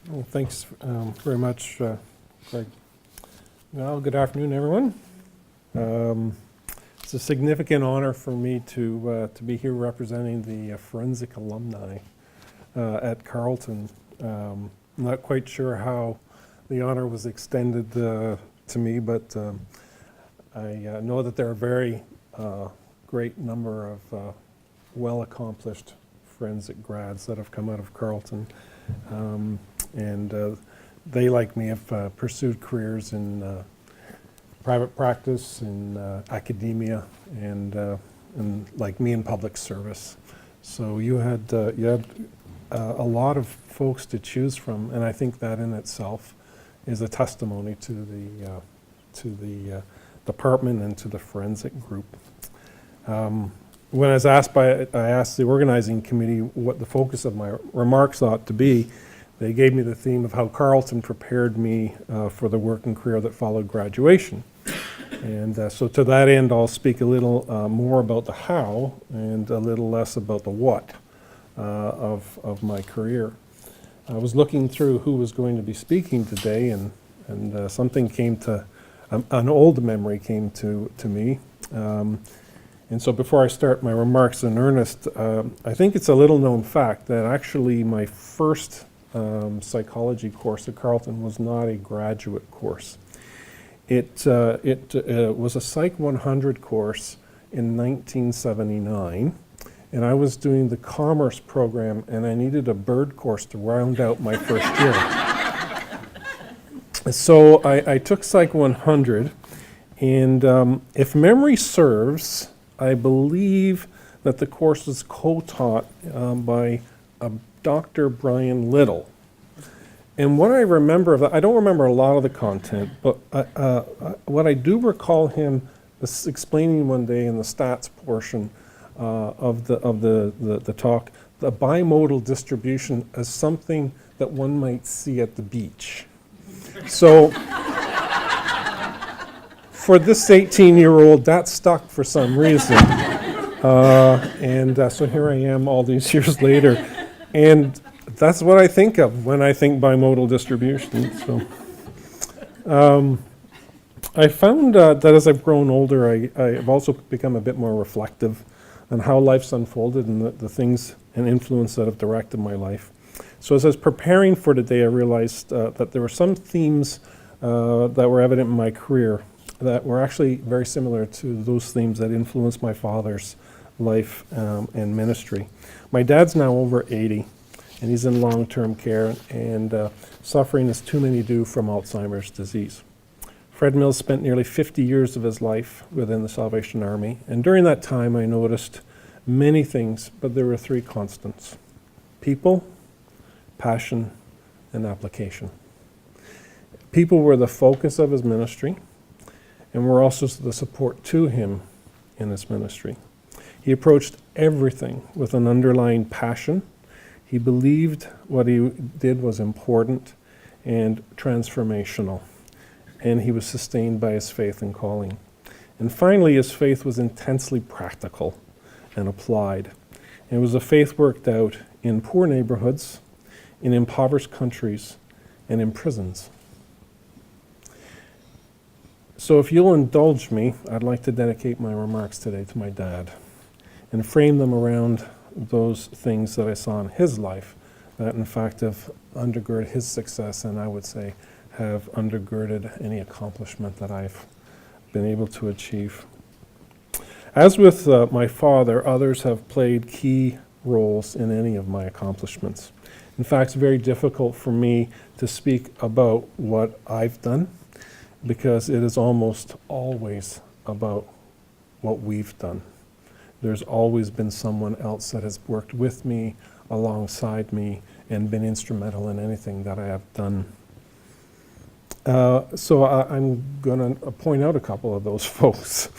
Well, thanks very much, Greg. Well, good afternoon, everyone. It's a significant honor for me to be here representing the forensic alumni at Carleton. I'm not quite sure how the honor was extended to me, but I know that there are a very great number of well-accomplished forensic grads that have come out of Carleton. And they, like me, have pursued careers in private practice, in academia, and like me, in public service. So you had a lot of folks to choose from, and I think that in itself is a testimony to the department and to the forensic group. When I was asked I asked the organizing committee what the focus of my remarks ought to be. They gave me the theme of how Carleton prepared me for the working career that followed graduation. And so to that end, I'll speak a little more about the how and a little less about the what of my career. I was looking through who was going to be speaking today, and something came to, an old memory came to me. And so before I start my remarks in earnest, I think it's a little known fact that actually my first psychology course at Carleton was not a graduate course. It was a Psych 100 course in 1979, and I was doing the commerce program, and I needed a bird course to round out my first year. So I took Psych 100, and if memory serves, I believe that the course was co-taught by Dr. Brian Little. And what I remember of that, I don't remember a lot of the content, but what I do recall him explaining one day in the stats portion of the talk, the bimodal distribution as something that one might see at the beach. So for this 18-year-old, that stuck for some reason. So here I am all these years later. And that's what I think of when I think bimodal distribution. So, I found that as I've grown older, I've also become a bit more reflective on how life's unfolded and the things and influence that have directed my life. So as I was preparing for today, I realized that there were some themes that were evident in my career that were actually very similar to those themes that influenced my father's life and ministry. My dad's now over 80. And he's in long-term care and suffering as too many do from Alzheimer's disease. Fred Mills spent nearly 50 years of his life within the Salvation Army, and during that time I noticed many things, but there were three constants: people, passion, and application. People were the focus of his ministry, and were also the support to him in his ministry. He approached everything with an underlying passion. He believed what he did was important and transformational, and he was sustained by his faith and calling. And finally, his faith was intensely practical and applied. And it was a faith worked out in poor neighborhoods, in impoverished countries, and in prisons. So if you'll indulge me, I'd like to dedicate my remarks today to my dad and frame them around those things that I saw in his life that in fact have undergirded his success, and I would say have undergirded any accomplishment that I've been able to achieve. As with my father, others have played key roles in any of my accomplishments. In fact, it's very difficult for me to speak about what I've done because it is almost always about what we've done. There's always been someone else that has worked with me, alongside me, and been instrumental in anything that I have done. So I'm going to point out a couple of those folks.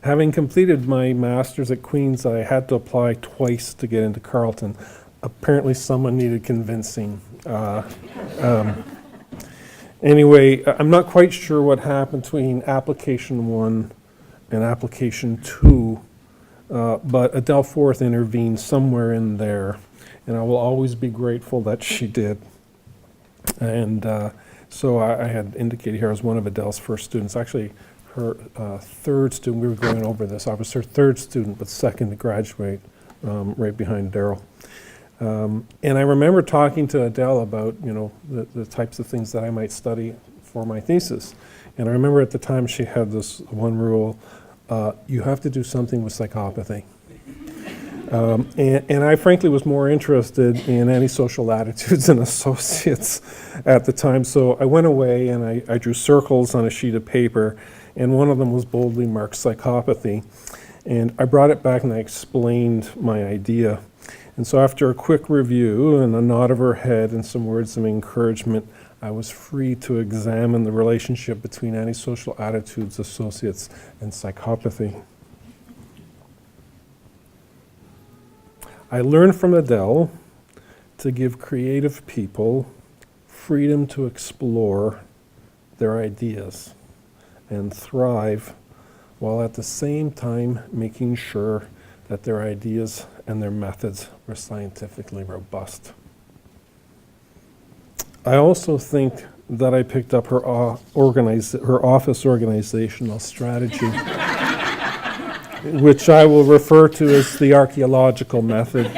Having completed my master's at Queen's, I had to apply twice to get into Carleton. Apparently someone needed convincing. Anyway, I'm not quite sure what happened between application 1 and application 2. But Adele Forth intervened somewhere in there, and I will always be grateful that she did. And so I had indicated here I was one of Adele's first students. Actually, her third student, we were going over this, I was her third student, but second to graduate, right behind Daryl. And I remember talking to Adele about, the types of things that I might study for my thesis. And I remember at the time she had this one rule, you have to do something with psychopathy. And I frankly was more interested in antisocial attitudes and associates at the time. So I went away and I drew circles on a sheet of paper, and one of them was boldly marked psychopathy. And I brought it back and I explained my idea. And so after a quick review and a nod of her head and some words of encouragement, I was free to examine the relationship between antisocial attitudes, associates, and psychopathy. I learned from Adele to give creative people freedom to explore their ideas and thrive, while at the same time making sure that their ideas and their methods were scientifically robust. I also think that I picked up her office organizational strategy, which I will refer to as the Archaeological Method.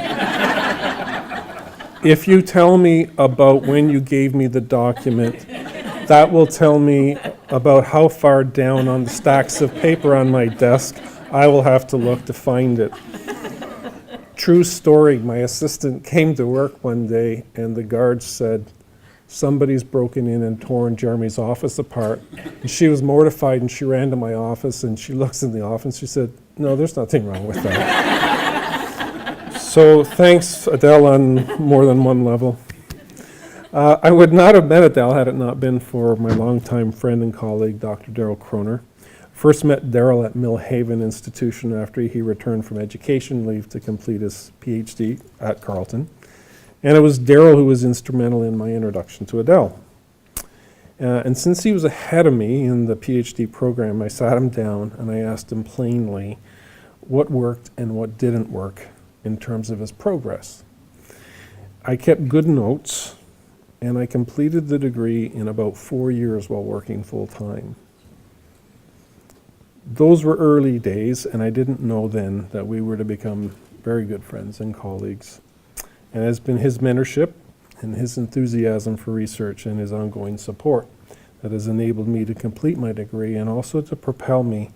If you tell me about when you gave me the document, that will tell me about how far down on the stacks of paper on my desk I will have to look to find it. True story, my assistant came to work one day and the guards said, "Somebody's broken in and torn Jeremy's office apart." And she was mortified and she ran to my office and she looks in the office and she said, "No, there's nothing wrong with that." So thanks, Adele, on more than one level. I would not have met Adele had it not been for my longtime friend and colleague, Dr. Daryl Kroner. First met Daryl at Millhaven Institution after he returned from education leave to complete his PhD at Carleton. And it was Daryl who was instrumental in my introduction to Adele. And since he was ahead of me in the PhD program, I sat him down and I asked him plainly what worked and what didn't work in terms of his progress. I kept good notes, and I completed the degree in about 4 years while working full-time. Those were early days, and I didn't know then that we were to become very good friends and colleagues. And it has been his mentorship and his enthusiasm for research and his ongoing support that has enabled me to complete my degree and also to propel me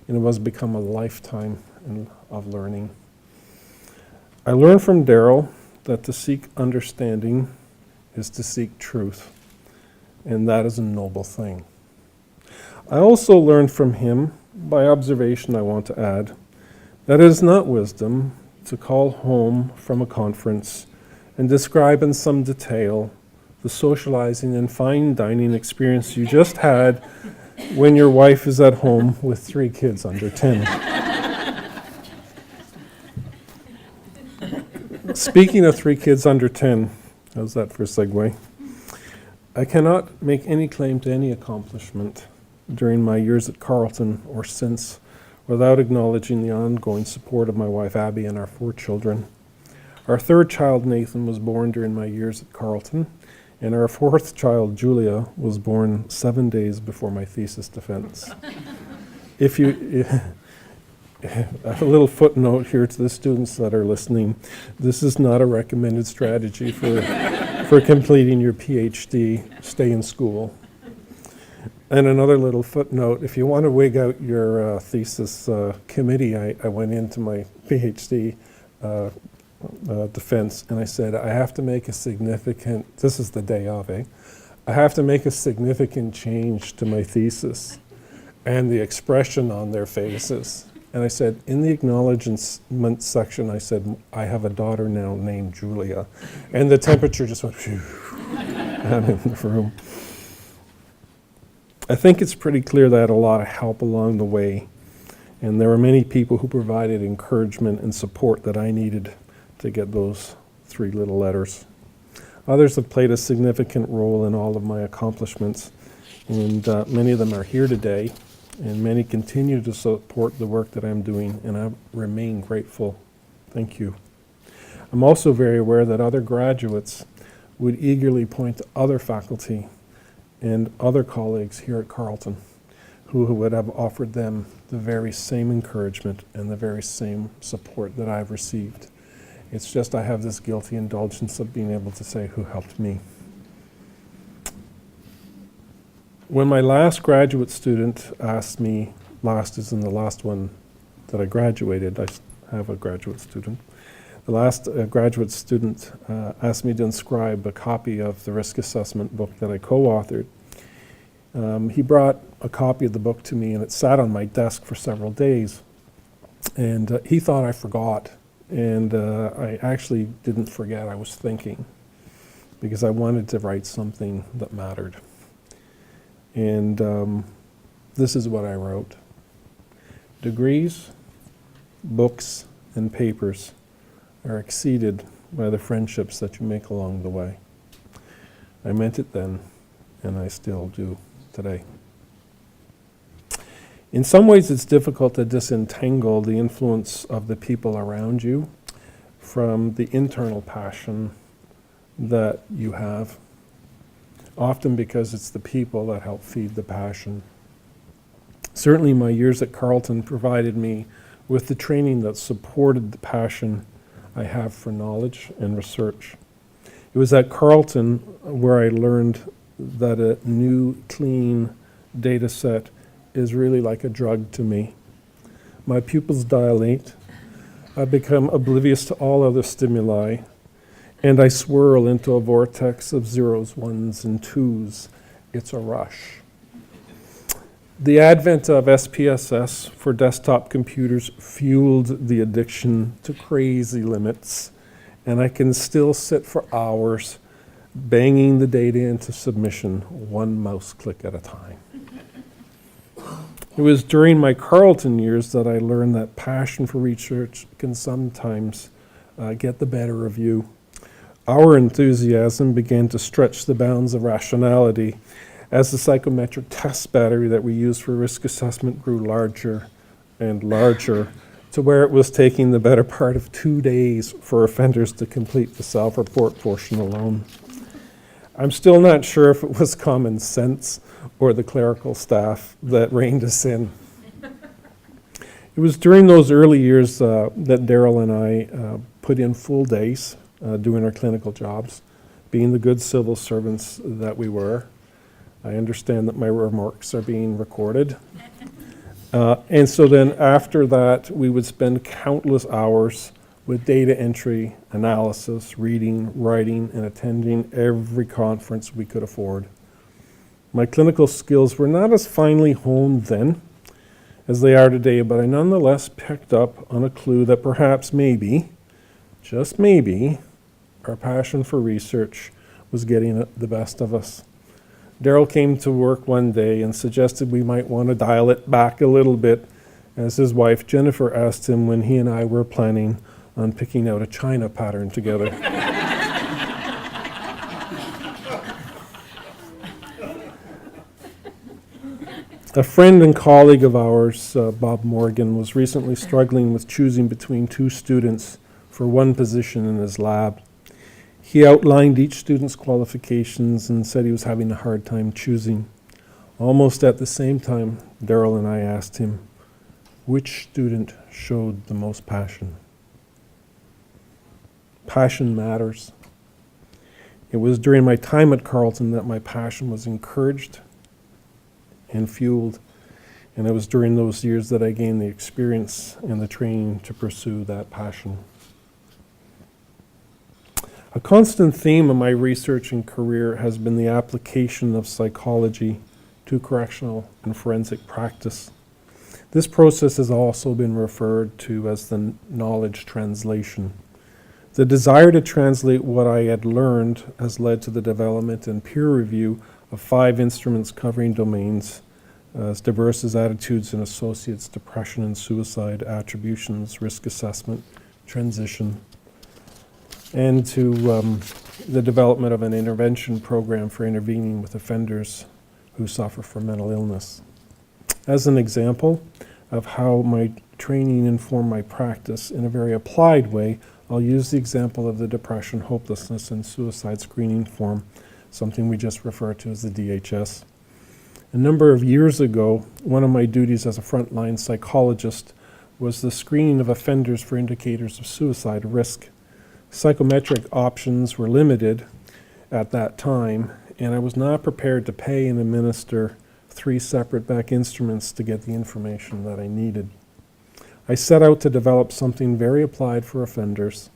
in what has become a lifetime of learning. I learned from Daryl that to seek understanding is to seek truth, and that is a noble thing. I also learned from him, by observation I want to add, that it is not wisdom to call home from a conference and describe in some detail the socializing and fine dining experience you just had when your wife is at home with 3 kids under 10. Speaking of 3 kids under 10, how's that for a segue? I cannot make any claim to any accomplishment during my years at Carleton or since without acknowledging the ongoing support of my wife Abby and our 4 children. Our 3rd child, Nathan, was born during my years at Carleton, and our 4th child, Julia, was born 7 days before my thesis defense. A little footnote here to the students that are listening. This is not a recommended strategy for completing your PhD. Stay in school. And another little footnote, if you want to wig out your thesis committee, I went into my PhD defense and I said, I have to make a significant, this is the day of, I have to make a significant change to my thesis. And the expression on their faces. And I said, in the acknowledgement section, I said, I have a daughter now named Julia. And the temperature just went, phew, out in the room. I think it's pretty clear that I had a lot of help along the way. And there were many people who provided encouragement and support that I needed to get those 3 little letters. Others have played a significant role in all of my accomplishments. And many of them are here today. And many continue to support the work that I'm doing, and I remain grateful. Thank you. I'm also very aware that other graduates would eagerly point to other faculty and other colleagues here at Carleton who would have offered them the very same encouragement and the very same support that I've received. It's just I have this guilty indulgence of being able to say who helped me. When my last graduate student asked me, last is in the last one that I graduated, I have a graduate student. The last graduate student asked me to inscribe a copy of the risk assessment book that I co-authored. He brought a copy of the book to me and it sat on my desk for several days. And he thought I forgot. And I actually didn't forget, I was thinking, because I wanted to write something that mattered. And this is what I wrote. Degrees, books, and papers are exceeded by the friendships that you make along the way. I meant it then, and I still do today. In some ways, it's difficult to disentangle the influence of the people around you from the internal passion that you have, often because it's the people that help feed the passion. Certainly, my years at Carleton provided me with the training that supported the passion I have for knowledge and research. It was at Carleton where I learned that a new, clean data set is really like a drug to me. My pupils dilate, I become oblivious to all other stimuli, and I swirl into a vortex of zeros, ones, and twos. It's a rush. The advent of SPSS for desktop computers fueled the addiction to crazy limits, and I can still sit for hours banging the data into submission, one mouse click at a time. It was during my Carleton years that I learned that passion for research can sometimes get the better of you. Our enthusiasm began to stretch the bounds of rationality as the psychometric test battery that we used for risk assessment grew larger and larger to where it was taking the better part of 2 days for offenders to complete the self-report portion alone. I'm still not sure if it was common sense or the clerical staff that reined us in. It was during those early years that Daryl and I put in full days doing our clinical jobs, being the good civil servants that we were. I understand that my remarks are being recorded. And so then after that, we would spend countless hours with data entry, analysis, reading, writing, and attending every conference we could afford. My clinical skills were not as finely honed then as they are today, but I nonetheless picked up on a clue that perhaps maybe, just maybe, our passion for research was getting the best of us. Daryl came to work one day and suggested we might want to dial it back a little bit, as his wife Jennifer asked him when he and I were planning on picking out a China pattern together. A friend and colleague of ours, Bob Morgan, was recently struggling with choosing between 2 students for one position in his lab. He outlined each student's qualifications and said he was having a hard time choosing. Almost at the same time, Daryl and I asked him, which student showed the most passion? Passion matters. It was during my time at Carleton that my passion was encouraged and fueled, and it was during those years that I gained the experience and the training to pursue that passion. A constant theme of my research and career has been the application of psychology to correctional and forensic practice. This process has also been referred to as the knowledge translation. The desire to translate what I had learned has led to the development and peer review of 5 instruments covering domains as diverse as attitudes and associates, depression and suicide, attributions, risk assessment, transition, and to the development of an intervention program for intervening with offenders who suffer from mental illness. As an example of how my training informed my practice in a very applied way, I'll use the example of the depression, hopelessness, and suicide screening form, something we just refer to as the DHS. A number of years ago, one of my duties as a frontline psychologist was the screening of offenders for indicators of suicide risk. Psychometric options were limited at that time, and I was not prepared to pay and administer 3 separate back instruments to get the information that I needed. I set out to develop something very applied for offenders,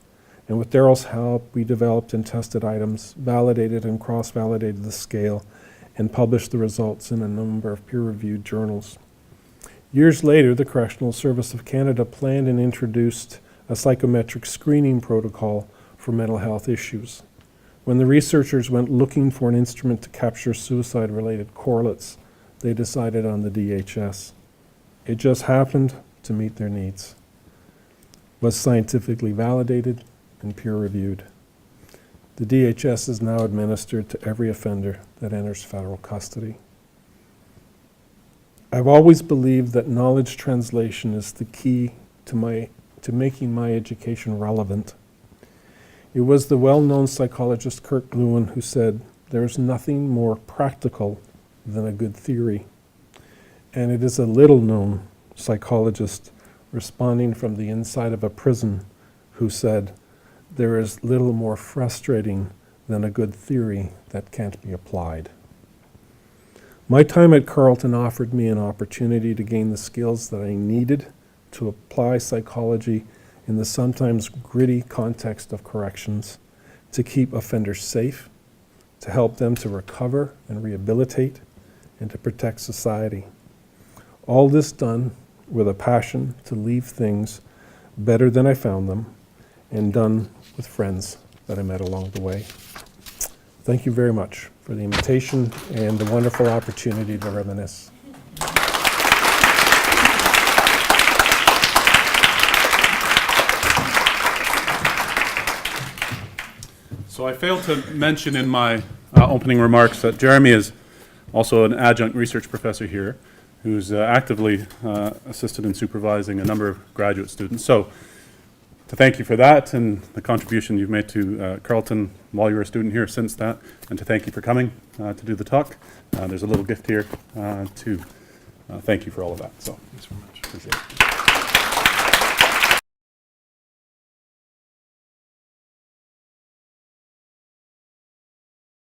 and with Daryl's help, we developed and tested items, validated and cross-validated the scale, and published the results in a number of peer-reviewed journals. Years later, the Correctional Service of Canada planned and introduced a psychometric screening protocol for mental health issues. When the researchers went looking for an instrument to capture suicide-related correlates, they decided on the DHS. It just happened to meet their needs, was scientifically validated and peer-reviewed. The DHS is now administered to every offender that enters federal custody. I've always believed that knowledge translation is the key to making my education relevant. It was the well-known psychologist Kirk Lewin who said, "There's nothing more practical than a good theory." And it is a little-known psychologist responding from the inside of a prison who said, "There is little more frustrating than a good theory that can't be applied." My time at Carleton offered me an opportunity to gain the skills that I needed to apply psychology in the sometimes gritty context of corrections, to keep offenders safe, to help them to recover and rehabilitate, and to protect society. All this done with a passion to leave things better than I found them, and done with friends that I met along the way. Thank you very much for the invitation and the wonderful opportunity to reminisce. So I failed to mention in my opening remarks that Jeremy is also an adjunct research professor here who's actively assisted in supervising a number of graduate students. So to thank you for that and the contribution you've made to Carleton while you were a student here since that, and to thank you for coming to do the talk. There's a little gift here to thank you for all of that. So thanks very much. Appreciate it.